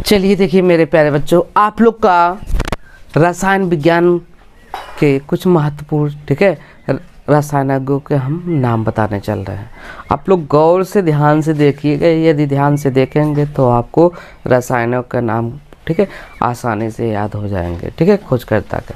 चलिए देखिए मेरे प्यारे बच्चों, आप लोग का रसायन विज्ञान के कुछ महत्वपूर्ण, ठीक है, रसायनज्ञों के हम नाम बताने चल रहे हैं। आप लोग गौर से ध्यान से देखिएगा, यदि ध्यान से देखेंगे तो आपको रसायनों का नाम, ठीक है, आसानी से याद हो जाएंगे, ठीक है, खोजकर्ता का।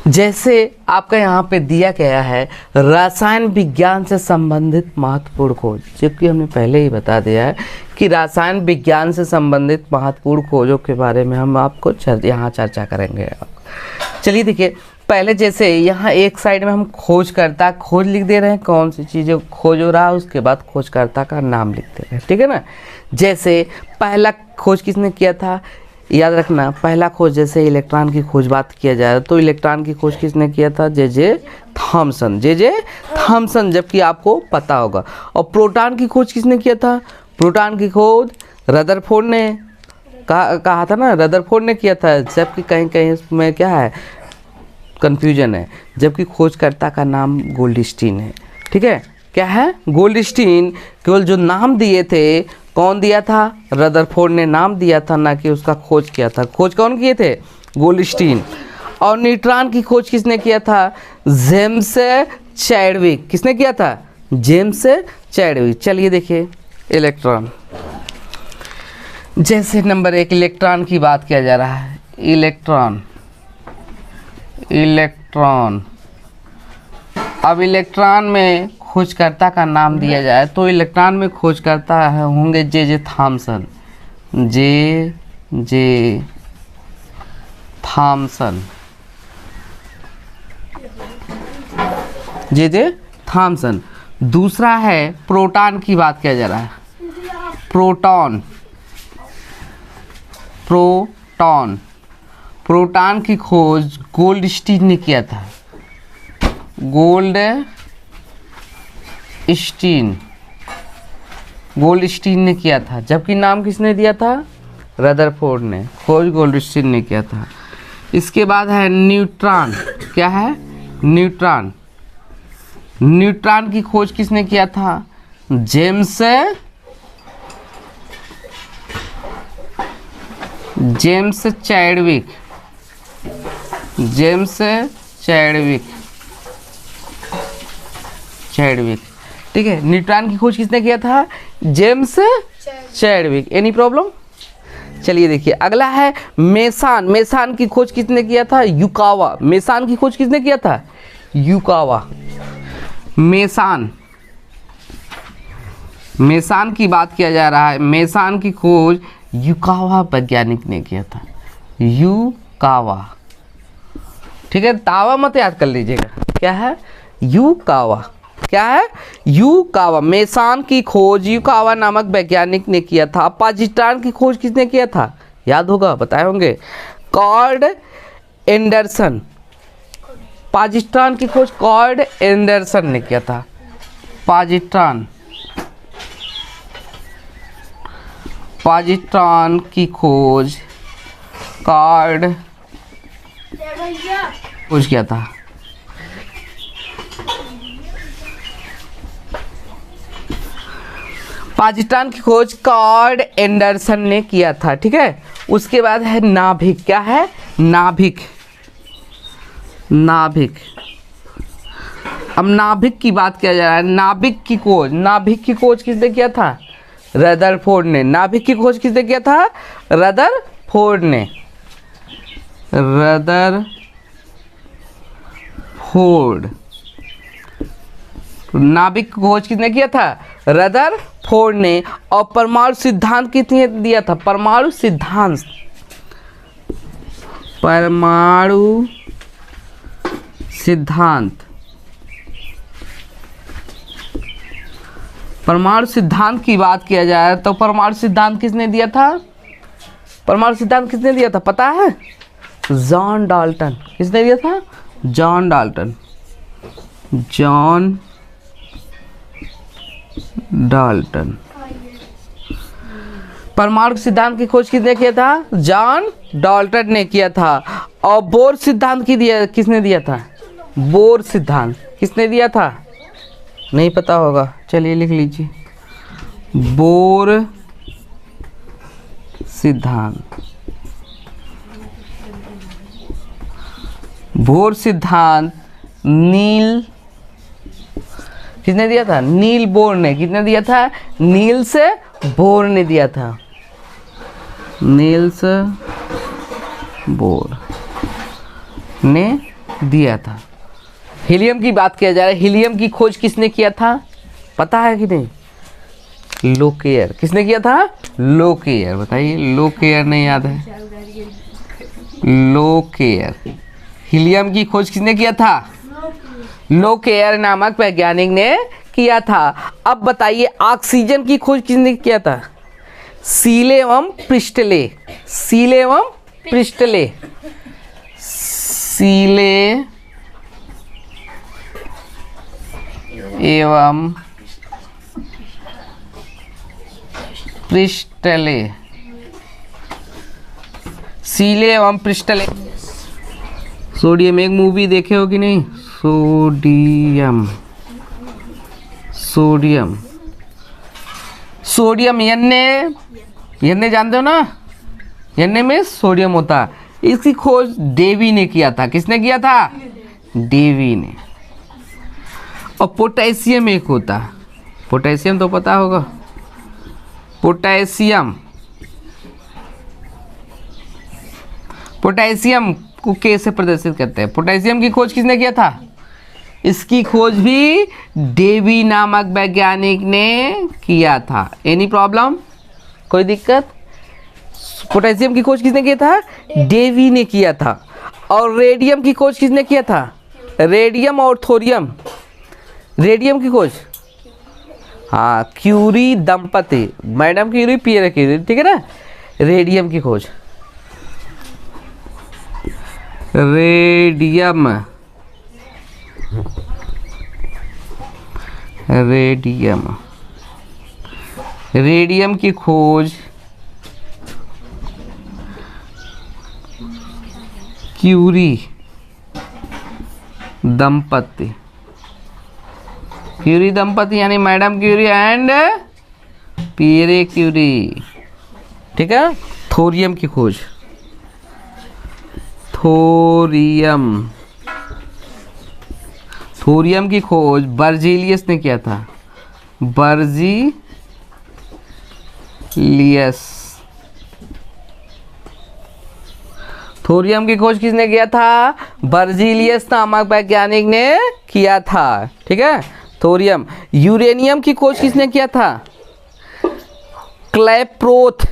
जैसे आपका यहाँ पे दिया गया है रसायन विज्ञान से संबंधित महत्वपूर्ण खोज, जबकि हमने पहले ही बता दिया है कि रसायन विज्ञान से संबंधित महत्वपूर्ण खोजों के बारे में हम आपको यहाँ चर्चा करेंगे। चलिए देखिए, पहले जैसे यहाँ एक साइड में हम खोजकर्ता खोज लिख दे रहे हैं, कौन सी चीज़ें खोज हो रहा है, उसके बाद खोजकर्ता का नाम लिख दे रहे हैं, ठीक है ना। जैसे पहला खोज किसने किया था, याद रखना, पहला खोज जैसे इलेक्ट्रॉन की खोज बात किया जाए तो इलेक्ट्रॉन की खोज किसने किया था, जे थॉमसन, जबकि आपको पता होगा। और प्रोटॉन की खोज किसने किया था, प्रोटॉन की खोज रदरफोर्ड ने कहा था ना, रदरफोर्ड ने किया था, जबकि कहीं कहीं इसमें क्या है, कन्फ्यूजन है, जबकि खोजकर्ता का नाम गोल्डस्टीन है, ठीक है, क्या है, गोल्डस्टीन। केवल जो नाम दिए थे, कौन दिया था, रदरफोर्ड ने नाम दिया था, ना कि उसका खोज किया था। खोज कौन किए थे, गोल्डस्टीन। और न्यूट्रॉन की खोज किसने किया था, जेम्स चैडविक। किसने किया था, जेम्स चैडविक। चलिए देखिए इलेक्ट्रॉन, जैसे नंबर 1 इलेक्ट्रॉन की बात किया जा रहा है, इलेक्ट्रॉन। अब इलेक्ट्रॉन में खोजकर्ता का नाम दिया जाए तो इलेक्ट्रॉन में खोजकर्ता होंगे जे थॉमसन, जे थॉमसन। दूसरा है प्रोटॉन की बात किया जा रहा है, प्रोटॉन की खोज गोल्डस्टीन ने किया था, गोल्डस्टीन ने किया था, जबकि नाम किसने दिया था, रदरफोर्ड ने। खोज गोल्डस्टीन ने किया था। इसके बाद है न्यूट्रॉन। क्या है, न्यूट्रॉन की खोज किसने किया था, जेम्स चैडविक। ठीक है, न्यूट्रॉन की खोज किसने किया था, जेम्स चैडविक। Any problem. चलिए देखिए अगला है मेसान की खोज किसने किया था, युकावा। मेसान की खोज किसने किया था, युकावा। मेसान की बात किया जा रहा है, मेसान की खोज युकावा वैज्ञानिक ने किया था, युकावा, ठीक है, तावा मत याद कर लीजिएगा, क्या है, युकावा। क्या है, युकावा। मेसान की खोज युकावा नामक वैज्ञानिक ने किया था। पॉजिट्रॉन की खोज किसने किया था, याद होगा, बताए होंगे, कॉर्ड एंडरसन। पॉजिट्रॉन की खोज कॉर्ड एंडरसन ने किया था। पॉजिट्रॉन की खोज कॉर्ड खोज किया था। पॉजिट्रॉन की खोज कॉर्ड एंडरसन ने किया था, ठीक है। उसके बाद है नाभिक। क्या है, नाभिक। अब नाभिक की बात किया जा रहा है, नाभिक की खोज किसने किया था, रदरफोर्ड ने। नाभिक की खोज किसने किया था, रदरफोर्ड ने। नाभिक की खोज किसने किया था, रदरफोर्ड ने। और परमाणु सिद्धांत किसने दिया था, परमाणु सिद्धांत की बात किया जाए तो परमाणु सिद्धांत किसने दिया था, पता है, जॉन डाल्टन। किसने दिया था, जॉन डाल्टन। परमाणु सिद्धांत की खोज किसने किया था, जॉन डाल्टन ने किया था। और बोर सिद्धांत किसने दिया था, बोर सिद्धांत किसने दिया था, नहीं पता होगा, चलिए लिख लीजिए, बोर सिद्धांत। बोर सिद्धांत नील किसने दिया था? नील बोर ने। किसने दिया था? नील्स बोर ने दिया था। नील्स बोर ने दिया था। हीलियम की बात किया जा रहा है। हीलियम की खोज किसने किया था? पता है कि नहीं? लोकेयर। किसने किया था? लोकेयर। बताइए, लोकेयर नहीं याद है? लोकेयर। हीलियम की खोज किसने किया था? लोकेयर नामक वैज्ञानिक ने किया था। अब बताइए, ऑक्सीजन की खोज किसने किया था? सीले एवं प्रिस्टले। सीले एवं प्रिस्टले। सीले एवं प्रिस्टले। सीले एवं प्रिस्टले। सोडियम एक मूवी देखे हो कि नहीं? सोडियम। सोडियम। सोडियम एन जानते हो ना? एन में सोडियम होता है। इसकी खोज डेवी ने किया था। किसने किया था? डेवी ने। और पोटेशियम एक होता है। पोटेशियम तो पता होगा। पोटेशियम। पोटेशियम को कैसे प्रदर्शित करते हैं? पोटेशियम की खोज किसने किया था? इसकी खोज भी डेवी नामक वैज्ञानिक ने किया था। Any problem? कोई दिक्कत? पोटेशियम की खोज किसने किया था? डेवी ने किया था। और रेडियम की खोज किसने किया था? रेडियम और थोरियम। रेडियम की खोज हाँ क्यूरी दंपति, मैडम क्यूरी, पियर क्यूरी, ठीक है ना। रेडियम की खोज, रेडियम, रेडियम, रेडियम की खोज क्यूरी दंपति, क्यूरी दंपति यानी madam Curie and Pierre Curie, ठीक है। थोरियम की खोज, थोरियम, थोरियम की खोज बर्जीलियस ने किया था। बर्जीलियस। थोरियम की खोज किसने किया था? बर्जीलियस नामक वैज्ञानिक ने किया था, ठीक है। थोरियम। यूरेनियम की खोज किसने किया था? क्लैप्रोथ।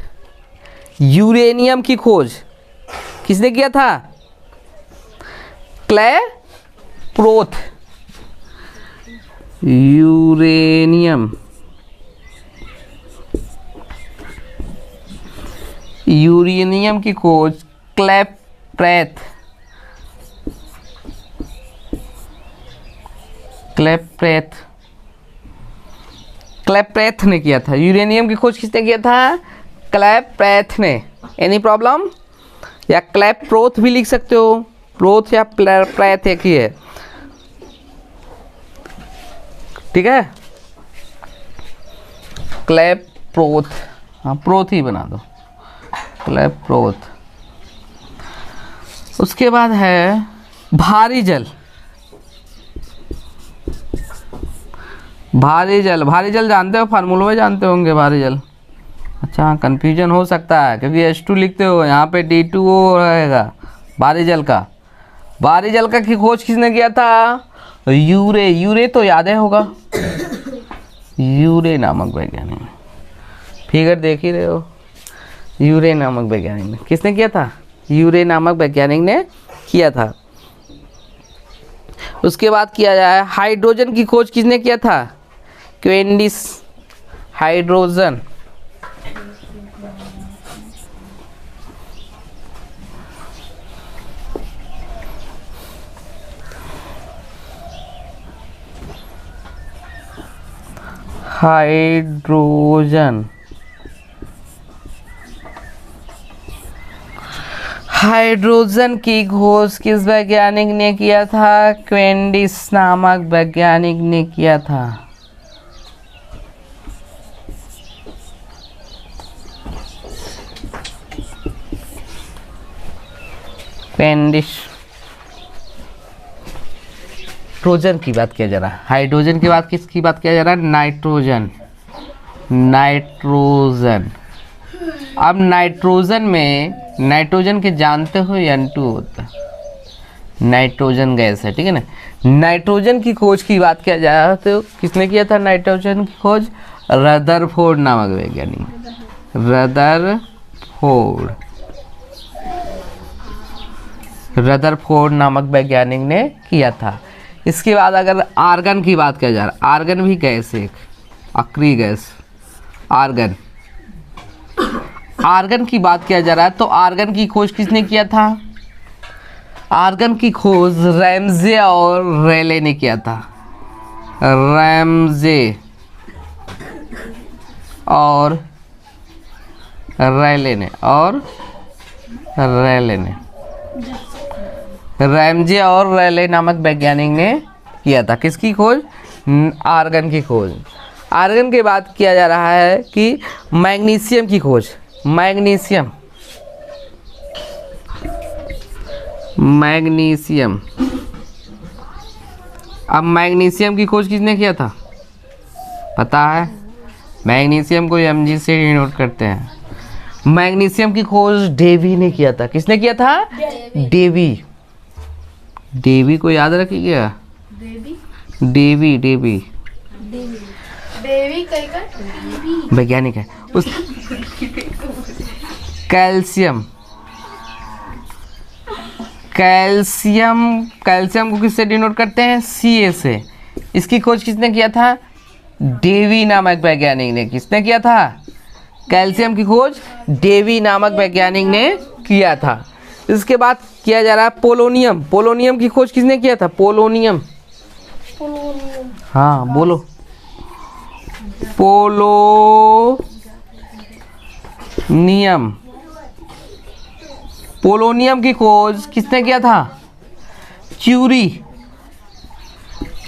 यूरेनियम की खोज किसने किया था? क्लैप्रोथ। यूरेनियम, यूरेनियम की खोज क्लैप्रेथ, क्लैप्रेथ, क्लैप्रेथ ने किया था। यूरेनियम की खोज किसने किया था? क्लैप्रेथ ने। Any problem? या क्लैप्रोथ भी लिख सकते हो, प्रोथ या प्रेथ एक ही है, ठीक है। क्लैप्रोथ, हाँ प्रोथ ही बना दो, क्लैप्रोथ। उसके बाद है भारी जल। भारी जल, भारी जल जानते हो, फार्मूला में जानते होंगे भारी जल। अच्छा, कंफ्यूजन हो सकता है क्योंकि H2 लिखते हो, यहाँ पे D2O रहेगा भारी जल का। भारी जल का की खोज किसने किया था? यूरे। यूरे तो याद है होगा, यूरे नामक वैज्ञानिक, फिगर देख ही रहे हो। यूरे नामक वैज्ञानिक ने किसने किया था? यूरे नामक वैज्ञानिक ने किया था। उसके बाद किया जाए हाइड्रोजन की खोज किसने किया था? क्वेंडिस। हाइड्रोजन, हाइड्रोजन, हाइड्रोजन की खोज किस वैज्ञानिक ने किया था? क्वेंडिस नामक वैज्ञानिक ने किया था। कैंडिश। ट्रोजन की बात किया जा रहा है, हाइड्रोजन की बात किसकी बात किया जा रहा है? नाइट्रोजन। नाइट्रोजन। अब नाइट्रोजन में नाइट्रोजन के जानते हो N2 होता है, नाइट्रोजन गैस है, ठीक है ना। नाइट्रोजन की खोज की बात किया जाए तो किसने किया था नाइट्रोजन की खोज? रदरफोर्ड नामक वैज्ञानिक। रदरफोर्ड नामक वैज्ञानिक ने किया था। इसके बाद अगर आर्गन की बात किया जा रहा है, आर्गन भी गैस है, एक अक्रिय गैस आर्गन। आर्गन की बात किया जा रहा है तो आर्गन की खोज किसने किया था? आर्गन की खोज रैमजे और रेले ने किया था। रैमजे और रेले ने रैमजे और रेले नामक वैज्ञानिक ने किया था किसकी खोज? आर्गन की खोज। आर्गन के बाद किया जा रहा है कि मैग्नीशियम की खोज। मैग्नीशियम अब मैग्नीशियम की खोज किसने किया था पता है? मैग्नीशियम को Mg से डिनोट करते हैं। मैग्नीशियम की खोज डेवी ने किया था। किसने किया था? डेवी को याद रखिएगा। डेवी वैज्ञानिक है। उस कैल्शियम को किससे डिनोट करते हैं? Ca से। इसकी खोज किसने किया था? डेवी नामक वैज्ञानिक ने। किसने किया था? कैल्शियम की खोज डेवी नामक वैज्ञानिक ने किया था। इसके बाद किया जा रहा है पोलोनियम। पोलोनियम की खोज किसने किया था? पोलोनियम। हाँ बोलो। पोलोनियम की खोज किसने किया था?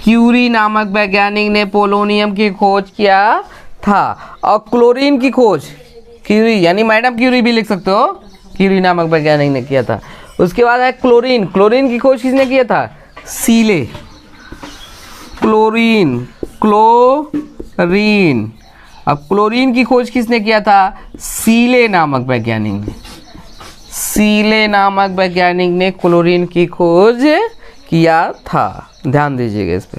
क्यूरी नामक वैज्ञानिक ने पोलोनियम की खोज किया था। और क्लोरीन की खोज क्यूरी यानी मैडम क्यूरी भी लिख सकते हो, क्यूरी नामक वैज्ञानिक ने किया था। उसके बाद है क्लोरीन की खोज किसने किया था? सीले। क्लोरीन अब क्लोरीन की खोज किसने किया था? सीले नामक वैज्ञानिक ने क्लोरीन की खोज किया था। ध्यान दीजिएगा इस पे।